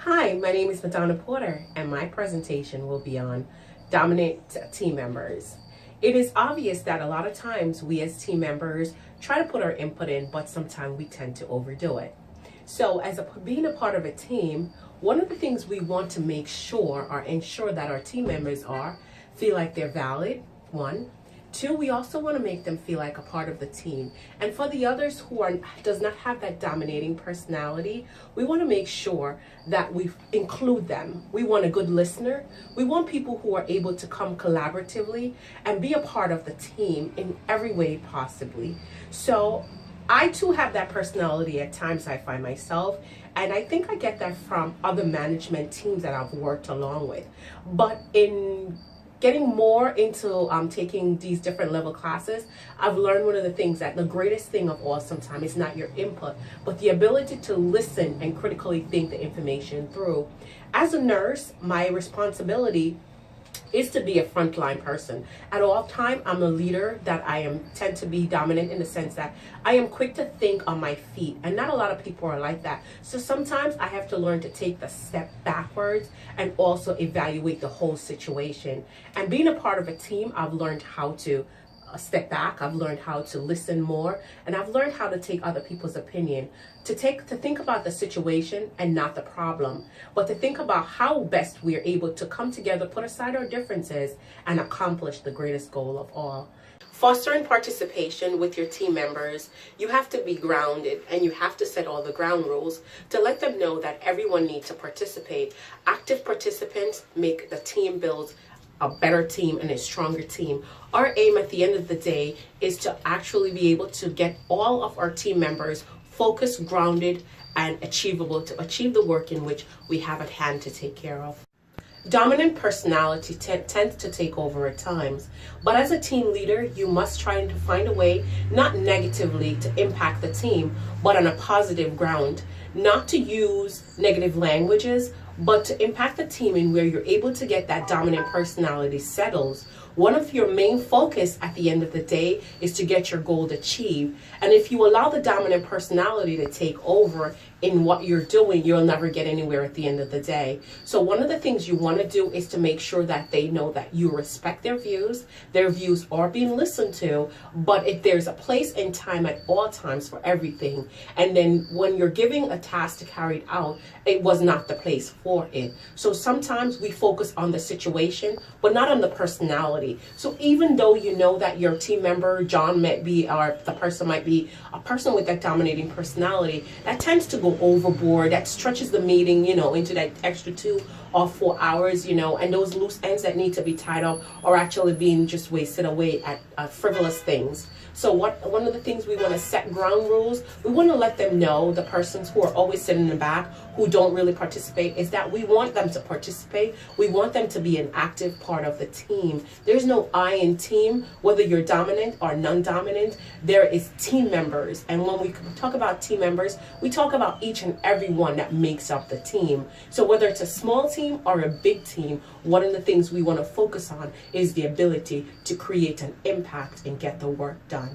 Hi, my name is Madonna Porter, and my presentation will be on dominant team members. It is obvious that a lot of times we as team members try to put our input in, but sometimes we tend to overdo it. So being a part of a team, one of the things we want to make sure or ensure that our team members feel like they're valid, one. Two, we also want to make them feel like a part of the team. And for the others who does not have that dominating personality, we want to make sure that we include them. We want a good listener. We want people who are able to come collaboratively and be a part of the team in every way possibly. So I too have that personality at times, I find myself, and I think I get that from other management teams that I've worked along with. But in getting more into taking these different level classes, I've learned one of the things that the greatest thing of all sometimes is not your input, but the ability to listen and critically think the information through. As a nurse, my responsibility is to be a frontline person. At all time, I'm a leader that tend to be dominant in the sense that I am quick to think on my feet, and not a lot of people are like that. So sometimes I have to learn to take the step backwards and also evaluate the whole situation. And being a part of a team, I've learned how to step back. I've learned how to listen more, and I've learned how to take other people's opinion, to think about the situation and not the problem, but to think about how best we are able to come together, put aside our differences, and accomplish the greatest goal of all. Fostering participation with your team members, you have to be grounded and you have to set all the ground rules to let them know that everyone needs to participate. Active participants make the team build a better team and a stronger team. Our aim at the end of the day is to actually be able to get all of our team members focused, grounded, and achievable to achieve the work in which we have at hand to take care of. Dominant personality tends to take over at times, but as a team leader, you must try to find a way, not negatively to impact the team, but on a positive ground. Not to use negative languages, but to impact the team in where you're able to get that dominant personality settled. One of your main focus at the end of the day is to get your goal achieved. And if you allow the dominant personality to take over in what you're doing, you'll never get anywhere at the end of the day. So one of the things you want to do is to make sure that they know that you respect their views are being listened to, but if there's a place and time at all times for everything. And then when you're giving a task to carry it out, it was not the place for it. So sometimes we focus on the situation, but not on the personality. So even though you know that your team member, John might be, or the person might be a person with that dominating personality, that tends to go overboard, that stretches the meeting, into that extra 2 or 4 hours, and those loose ends that need to be tied up are actually being just wasted away at frivolous things. So one of the things we want to set ground rules, we want to let them know, the persons who are always sitting in the back, who don't really participate, is that we want them to participate. We want them to be an active part of the team. There's no I in team, whether you're dominant or non-dominant, there is team members. And when we talk about team members, we talk about each and every one that makes up the team. So whether it's a small team or a big team, one of the things we want to focus on is the ability to create an impact and get the work done.